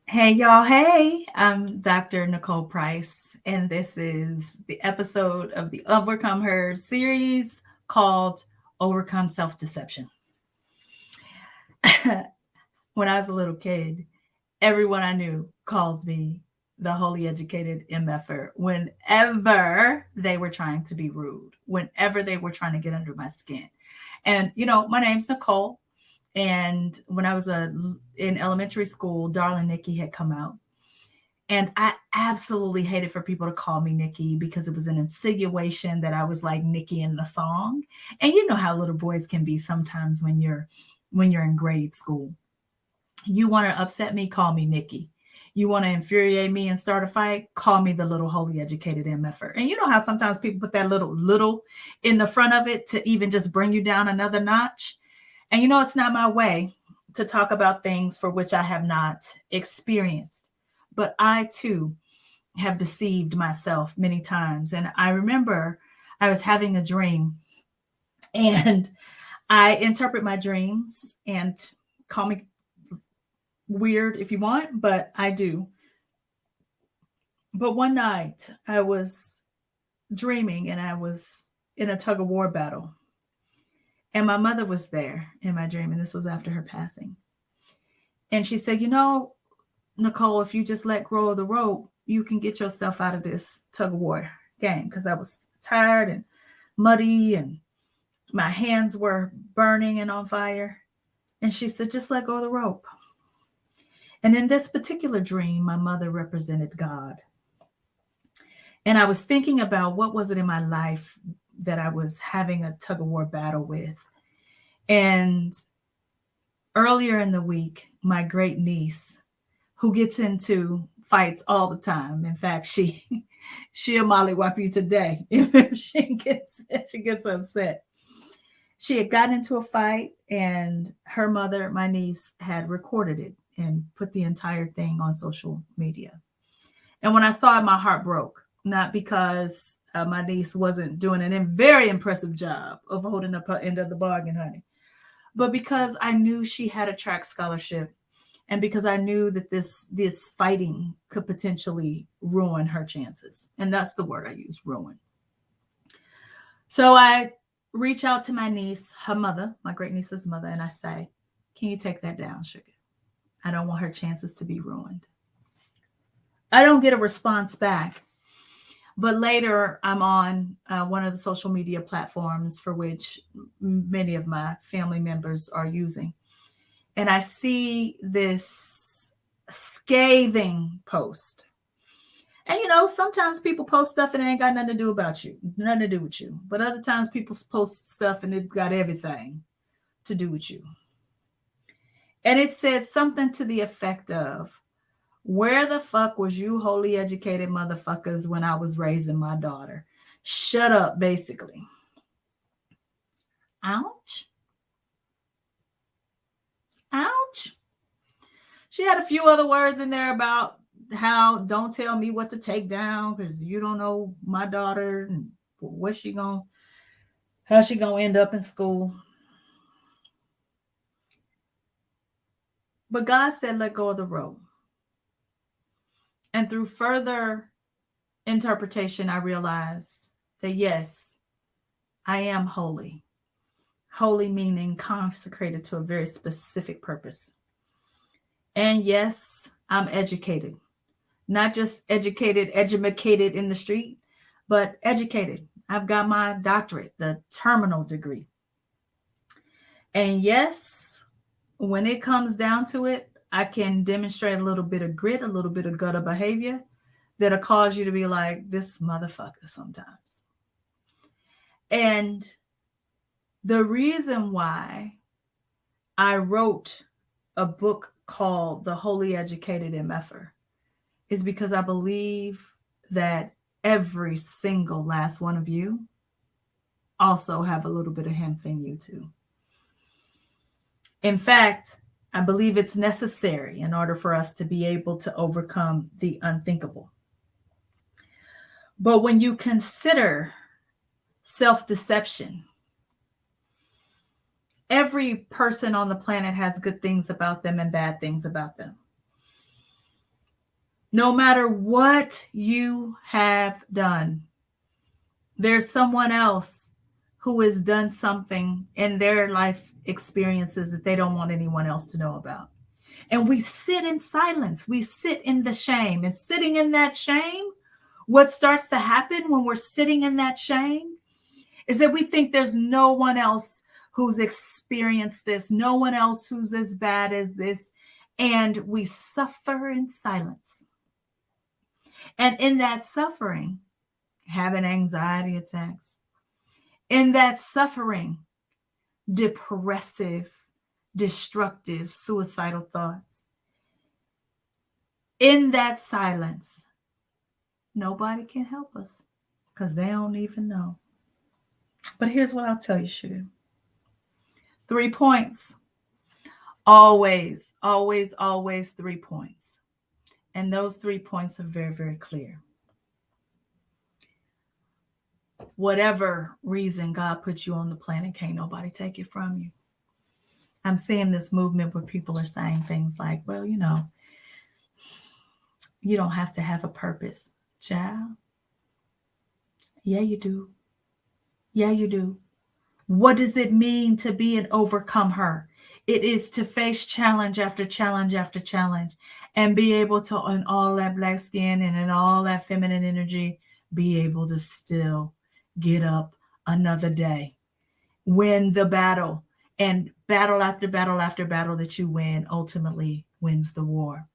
Hey, y'all. Hey, I'm Dr. Nicole Price, and this is the episode of the Overcome Her series called Overcome Self Deception. When I was a little kid, everyone I knew called me the Holy Educated MFer whenever they were trying to be rude, whenever they were trying to get under my skin. And, my name's Nicole. And when I was in elementary school, Darling Nikki had come out. And I absolutely hated for people to call me Nikki because it was an insinuation that I was like Nikki in the song. And you know how little boys can be sometimes when you're in grade school. You want to upset me, call me Nikki. You want to infuriate me and start a fight, call me the little holy educated MFer. And you know how sometimes people put that little in the front of it to even just bring you down another notch. And it's not my way to talk about things for which I have not experienced. But I too have deceived myself many times. And I remember I was having a dream, and I interpret my dreams, and call me weird if you want, but I do. But one night I was dreaming and I was in a tug of war battle. And my mother was there in my dream, and this was after her passing. And she said, Nicole, if you just let go of the rope, you can get yourself out of this tug of war game. Because I was tired and muddy and my hands were burning and on fire. And she said, just let go of the rope. And in this particular dream, my mother represented God. And I was thinking about what was it in my life that I was having a tug of war battle with. And earlier in the week, my great niece, who gets into fights all the time. In fact, she'll mollywop you today if she gets upset. She had gotten into a fight, and her mother, my niece, had recorded it and put the entire thing on social media. And when I saw it, my heart broke. Not because my niece wasn't doing a very impressive job of holding up her end of the bargain, honey, but because I knew she had a track scholarship, and because I knew that this fighting could potentially ruin her chances. And that's the word I use, ruin. So I reach out to my niece, her mother, my great niece's mother, and I say, can you take that down, sugar? I don't want her chances to be ruined. I don't get a response back. But later, I'm on one of the social media platforms for which many of my family members are using. And I see this scathing post. And sometimes people post stuff and it ain't got nothing to do about you, nothing to do with you. But other times people post stuff and it got everything to do with you. And it said something to the effect of, where the fuck was you holy educated motherfuckers when I was raising my daughter? Shut up, basically. Ouch. Ouch. She had a few other words in there about how don't tell me what to take down because you don't know my daughter and how she gonna end up in school. But God said, let go of the rope. And through further interpretation, I realized that yes, I am holy. Holy meaning consecrated to a very specific purpose. And yes, I'm educated. Not just educated in the street, but educated. I've got my doctorate, the terminal degree. And yes, when it comes down to it, I can demonstrate a little bit of grit, a little bit of gutter behavior that'll cause you to be like, this motherfucker sometimes. And the reason why I wrote a book called The Holy Educated MFer is because I believe that every single last one of you also have a little bit of hemp in you too. In fact, I believe it's necessary in order for us to be able to overcome the unthinkable. But when you consider self-deception, every person on the planet has good things about them and bad things about them. No matter what you have done, there's someone else who has done something in their life experiences that they don't want anyone else to know about. And we sit in silence. We sit in the shame. And sitting in that shame, what starts to happen when we're sitting in that shame is that we think there's no one else who's experienced this, no one else who's as bad as this. And we suffer in silence. And in that suffering, having anxiety attacks, in that suffering, depressive, destructive, suicidal thoughts. In that silence, nobody can help us because they don't even know. But here's what I'll tell you, Sugar. 3 points. Always, always, always 3 points. And those 3 points are very, very clear. Whatever reason God put you on the planet, can't nobody take it from you. I'm seeing this movement where people are saying things like, well, you know, you don't have to have a purpose. Child. Yeah, you do. Yeah, you do. What does it mean to be an overcomer? It is to face challenge after challenge after challenge and be able to, in all that black skin and in all that feminine energy, be able to still get up another day, win the battle, and battle after battle after battle that you win ultimately wins the war.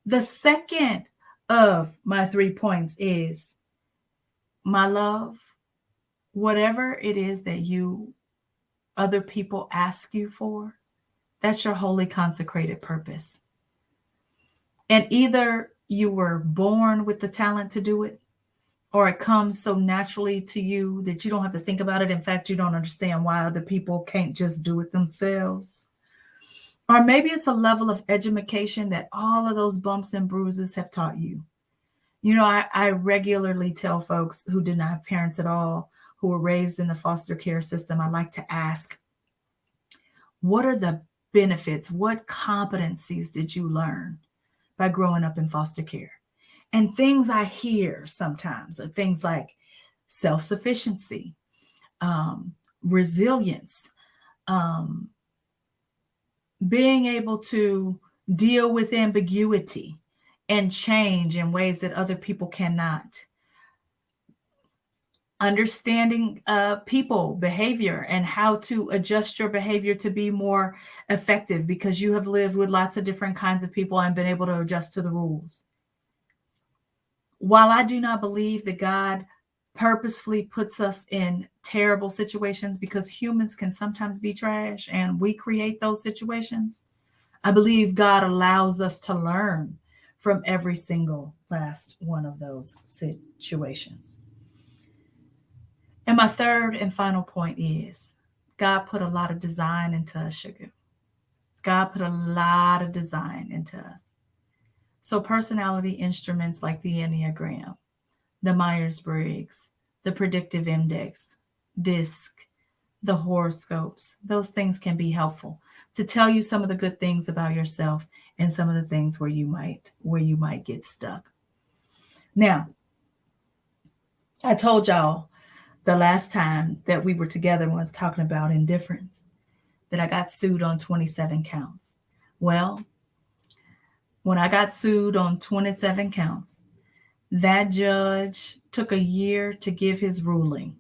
The second of my 3 points is, my love, whatever it is that other people ask you for, that's your holy consecrated purpose. And either you were born with the talent to do it, or it comes so naturally to you that you don't have to think about it. In fact, you don't understand why other people can't just do it themselves. Or maybe it's a level of education that all of those bumps and bruises have taught you. You know, I regularly tell folks who did not have parents at all, who were raised in the foster care system, I like to ask, what are the benefits? What competencies did you learn by growing up in foster care? And things I hear sometimes are things like self-sufficiency, resilience, being able to deal with ambiguity and change in ways that other people cannot. Understanding people behavior and how to adjust your behavior to be more effective because you have lived with lots of different kinds of people and been able to adjust to the rules. While I do not believe that God purposefully puts us in terrible situations because humans can sometimes be trash and we create those situations, I believe God allows us to learn from every single last one of those situations. And my third and final point is, God put a lot of design into us, Sugar. God put a lot of design into us. So personality instruments like the Enneagram, the Myers-Briggs, the Predictive Index, DISC, the horoscopes, those things can be helpful to tell you some of the good things about yourself and some of the things where you might get stuck. Now, I told y'all the last time that we were together was talking about indifference, that I got sued on 27 counts. Well, when I got sued on 27 counts, that judge took a year to give his ruling.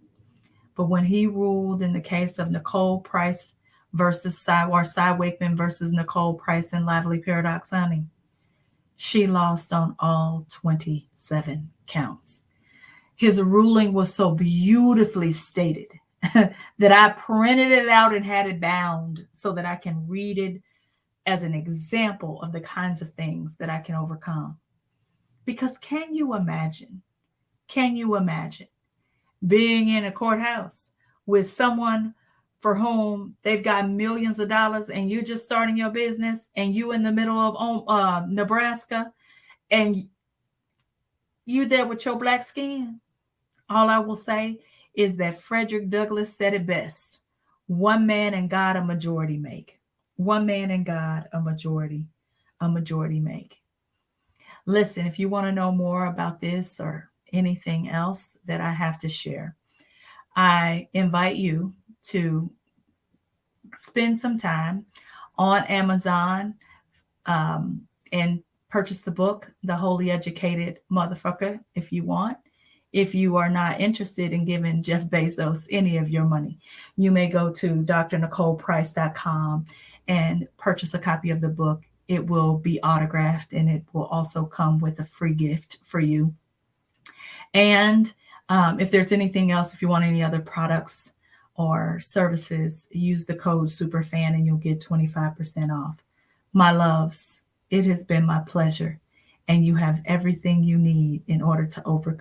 But when he ruled in the case of Nicole Price versus Cy Wakeman versus Nicole Price and Lively Paradox Honey, she lost on all 27 counts. His ruling was so beautifully stated that I printed it out and had it bound so that I can read it as an example of the kinds of things that I can overcome. Because can you imagine being in a courthouse with someone for whom they've got millions of dollars and you just starting your business and you in the middle of Nebraska and you there with your black skin? All I will say is that Frederick Douglass said it best. One man and God a majority make. One man and God a majority make. Listen, if you want to know more about this or anything else that I have to share, I invite you to spend some time on Amazon and purchase the book, The Wholly Educated Motherfucker, if you want. If you are not interested in giving Jeff Bezos any of your money, you may go to drnicoleprice.com and purchase a copy of the book. It will be autographed and it will also come with a free gift for you. And if there's anything else, if you want any other products or services, use the code SUPERFAN and you'll get 25% off. My loves, it has been my pleasure, and you have everything you need in order to overcome.